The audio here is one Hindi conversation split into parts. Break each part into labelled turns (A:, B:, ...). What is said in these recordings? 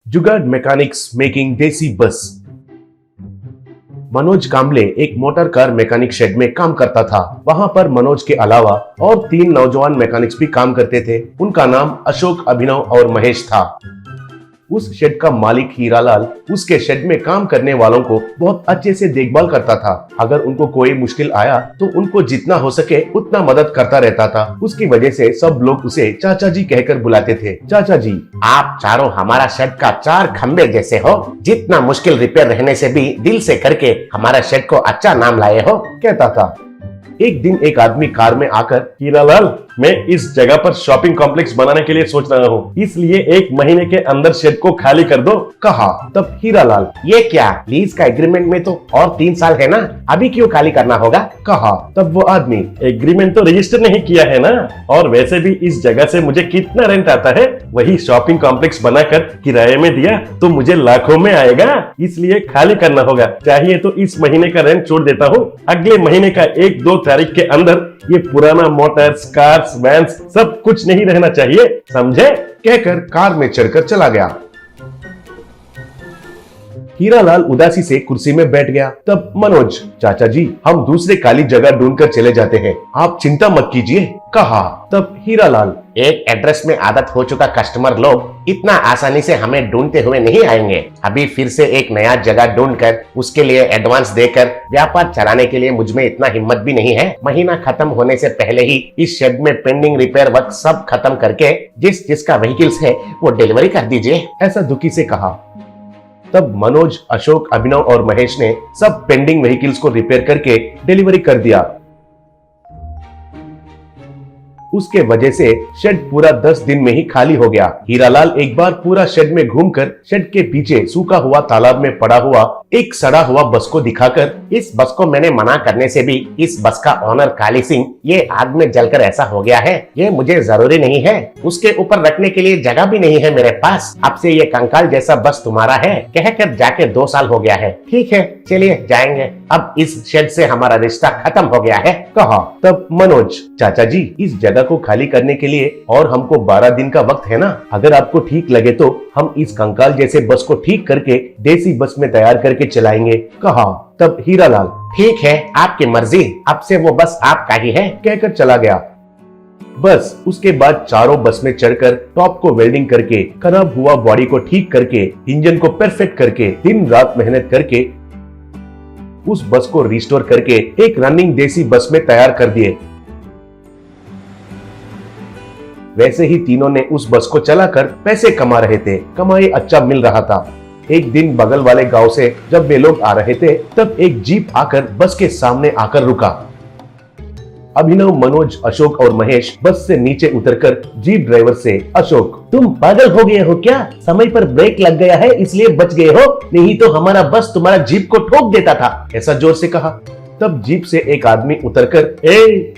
A: जुगाड़ मैकेनिक्स मेकिंग देसी बस। मनोज कांबले एक मोटर कार मैकेनिक शेड में काम करता था। वहां पर मनोज के अलावा और 3 नौजवान मैकेनिक्स भी काम करते थे। उनका नाम अशोक, अभिनव और महेश था। उस शेड का मालिक हीरालाल उसके शेड में काम करने वालों को बहुत अच्छे से देखभाल करता था। अगर उनको कोई मुश्किल आया तो उनको जितना हो सके उतना मदद करता रहता था। उसकी वजह से सब लोग उसे चाचा जी कहकर बुलाते थे। चाचा जी,
B: आप चारों हमारा शेड का 4 खंबे जैसे हो। जितना मुश्किल रिपेयर रहने से भी दिल से करके हमारा शेड को अच्छा नाम लाए हो,
A: कहता था। एक दिन एक आदमी कार में आकर, हीरालाल, मैं इस जगह पर शॉपिंग कॉम्प्लेक्स बनाने के लिए सोच रहा हूँ, इसलिए 1 महीने के अंदर शेड को खाली कर दो, कहा। तब हीरालाल,
B: ये क्या, लीज का एग्रीमेंट में तो और 3 साल है ना, अभी क्यों खाली करना होगा,
A: कहा। तब वो आदमी, एग्रीमेंट तो रजिस्टर नहीं किया है ना, और वैसे भी इस जगह से मुझे कितना रेंट आता है, वही शॉपिंग कॉम्प्लेक्स बनाकर किराए में दिया तो मुझे लाखों में आएगा, इसलिए खाली करना होगा। चाहिए तो इस महीने का रेंट छोड़ देता हूँ, अगले महीने का 1-2 तारीख के अंदर ये पुराना मोटर्स, कार्स, वैन्स सब कुछ नहीं रहना चाहिए, समझे, कहकर कार में चढ़कर चला गया। हीरालाल उदासी से कुर्सी में बैठ गया। तब मनोज, चाचा जी, हम दूसरे खाली जगह ढूंढकर चले जाते हैं, आप चिंता मत कीजिए, कहा। तब हीरालाल,
B: एक एड्रेस में आदत हो चुका कस्टमर लोग इतना आसानी से हमें ढूंढते हुए नहीं आएंगे। अभी फिर से एक नया जगह ढूंढकर उसके लिए एडवांस देकर व्यापार चलाने के लिए मुझमें इतना हिम्मत भी नहीं है। महीना खत्म होने से पहले ही इस शेड में पेंडिंग रिपेयर वर्क सब खत्म करके जिसका व्हीकल्स है वो डिलीवरी कर दीजिए,
A: ऐसा दुखी से कहा। तब मनोज, अशोक, अभिनव और महेश ने सब पेंडिंग व्हीकल्स को रिपेयर करके डिलीवरी कर दिया। उसके वजह से शेड पूरा 10 दिन में ही खाली हो गया। हीरालाल एक बार पूरा शेड में घूमकर शेड के पीछे सूखा हुआ तालाब में पड़ा हुआ एक सड़ा हुआ बस को दिखाकर,
B: इस बस को मैंने मना करने से भी इस बस का ओनर काली सिंह ये आग में जलकर ऐसा हो गया है, ये मुझे जरूरी नहीं है, उसके ऊपर रखने के लिए जगह भी नहीं है मेरे पास, अब से ये कंकाल जैसा बस तुम्हारा है, कहकर जाके 2 साल हो गया है। ठीक है, चलिए जाएंगे, अब इस शेड से हमारा रिश्ता खत्म हो गया है,
A: कहा। तब मनोज, चाचा जी, इस जगह को खाली करने के लिए और हमको 12 दिन का वक्त है ना, अगर आपको ठीक लगे तो हम इस कंकाल जैसे बस को ठीक करके देसी बस में तैयार करके चलाएंगे, कहा। तब हीरालाल,
B: ठीक है, आपकी मर्जी, अब से वो बस आपका ही है,
A: कहकर चला गया। बस उसके बाद चारों बस में चढ़कर टॉप को वेल्डिंग करके, खराब हुआ बॉडी को ठीक करके, इंजन को परफेक्ट करके, दिन रात मेहनत करके उस बस को रिस्टोर करके एक रनिंग देसी बस में तैयार कर दिए। वैसे ही तीनों ने उस बस को चलाकर पैसे कमा रहे थे। कमाई अच्छा मिल रहा था। एक दिन बगल वाले गांव से जब वे लोग आ रहे थे तब एक जीप आकर बस के सामने आकर रुका। अभिनव, मनोज, अशोक और महेश बस से नीचे उतरकर जीप ड्राइवर से, अशोक,
B: तुम पागल हो गए हो क्या, समय पर ब्रेक लग गया है इसलिए बच गए हो, नहीं तो हमारा बस तुम्हारा जीप को ठोक देता था,
A: ऐसा जोर से कहा। तब जीप से एक आदमी उतरकर,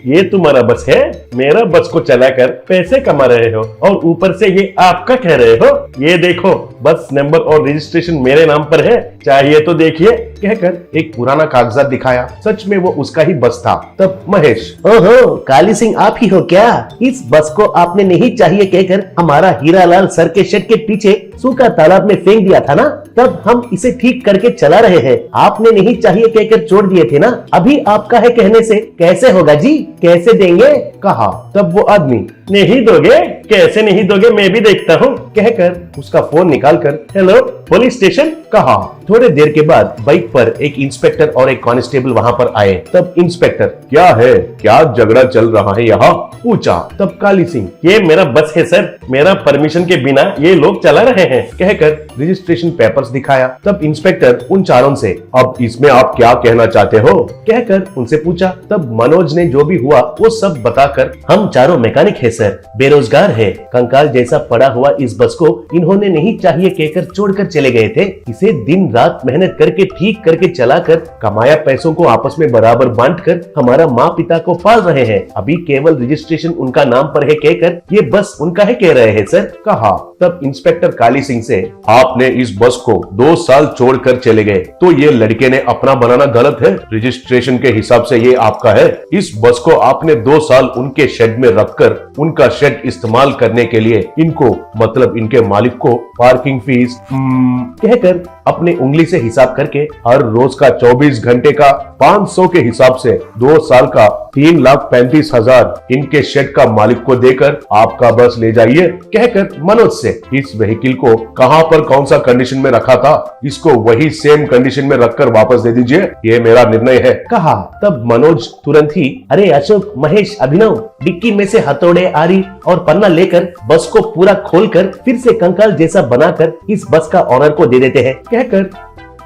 A: ये तुम्हारा बस है, मेरा बस को चलाकर पैसे कमा रहे हो और ऊपर से ये आपका कह रहे हो, ये देखो बस नंबर और रजिस्ट्रेशन मेरे नाम पर है, चाहिए तो देखिए, कहकर एक पुराना कागजात दिखाया। सच में वो उसका ही बस था। तब महेश,
B: ओहो, काली सिंह आप ही हो क्या, इस बस को आपने नहीं चाहिए कहकर हमारा हीरालाल सर के शेड के पीछे सूखा तालाब में फेंक दिया था ना, तब हम इसे ठीक करके चला रहे हैं, आपने नहीं चाहिए कहकर छोड़ दिए थे ना, अभी आपका है कहने से कैसे होगा जी, कैसे देंगे, कहा। तब वो आदमी, नहीं दोगे, कैसे नहीं दोगे, मैं भी देखता हूँ, कहकर उसका फोन निकालकर, हेलो पुलिस स्टेशन, कहा। थोड़े देर के बाद बाइक पर एक इंस्पेक्टर और एक कांस्टेबल वहां पर आए। तब इंस्पेक्टर, क्या है, क्या झगड़ा चल रहा है यहाँ, पूछा। तब काली सिंह, ये मेरा बस है सर, मेरा परमिशन के बिना ये लोग चला रहे हैं, कहकर रजिस्ट्रेशन पेपर्स दिखाया। तब इंस्पेक्टर उन चारों से, अब इसमें आप क्या कहना चाहते हो, कहकर उनसे पूछा। तब मनोज ने जो भी हुआ वो सब बताकर, हम चारों मैकेनिक है सर, बेरोजगार है, कंकाल जैसा पड़ा हुआ इस बस को इन्होंने नहीं चाहिए कहकर छोड़कर चले गए थे, इसे दिन रात मेहनत करके ठीक करके चलाकर
A: कमाया पैसों को आपस में बराबर बांटकर हमारा माँ पिता को पाल रहे हैं, अभी केवल रजिस्ट्रेशन उनका नाम पर है कहकर ये बस उनका है कह रहे हैं सर, कहा। तब इंस्पेक्टर काली सिंह से, आपने इस बस को 2 साल छोड़कर चले गए तो ये लड़के ने अपना बनाना गलत है, रजिस्ट्रेशन के हिसाब से ये आपका है, इस बस को आपने 2 साल उनके शेड में रखकर उनका शेड इस्तेमाल करने के लिए इनको मतलब इनके मालिक को पार्किंग फीस कहकर अपने उंगली से हिसाब करके हर रोज का 24 घंटे का 500 के हिसाब से 2 साल का 3,35,000 इनके शेड का मालिक को देकर आपका बस ले जाइए कहकर मनोज से इस व्हीकल को कहां पर कौन सा कंडीशन में रखा था इसको वही सेम कंडीशन में रखकर वापस दे दीजिए, ये मेरा निर्णय है कहा। तब मनोज तुरंत ही अरे अशोक, महेश, अभिनव, डिक्की में से हथौड़े, आरी और पन्ना लेकर बस को पूरा खोलकर फिर से कंकाल जैसा बनाकर इस बस का ऑनर को दे देते हैं कहकर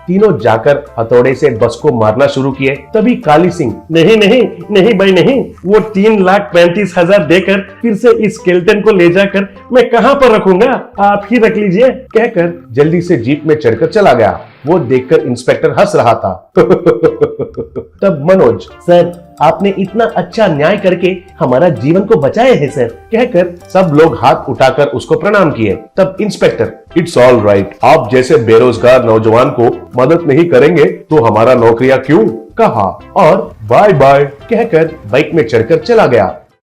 A: तीनों जाकर हथौड़े से बस को मारना शुरू किए। तभी काली सिंह नहीं नहीं नहीं भाई नहीं, वो 3,35,000 देकर फिर से इस स्केलेटन को ले जाकर मैं कहां पर रखूंगा, आप ही रख लीजिए कहकर जल्दी से जीप में चढ़कर चला गया। वो देखकर इंस्पेक्टर हंस रहा था। तब मनोज सर, आपने इतना अच्छा न्याय करके हमारा जीवन को बचाए है सर कहकर सब लोग हाथ उठाकर उसको प्रणाम किए। तब इंस्पेक्टर इट्स ऑल राइट, आप जैसे बेरोजगार नौजवान को मदद नहीं करेंगे तो हमारा नौकरियां क्यों कहा और बाय बाय कहकर बाइक में चढ़कर चला गया।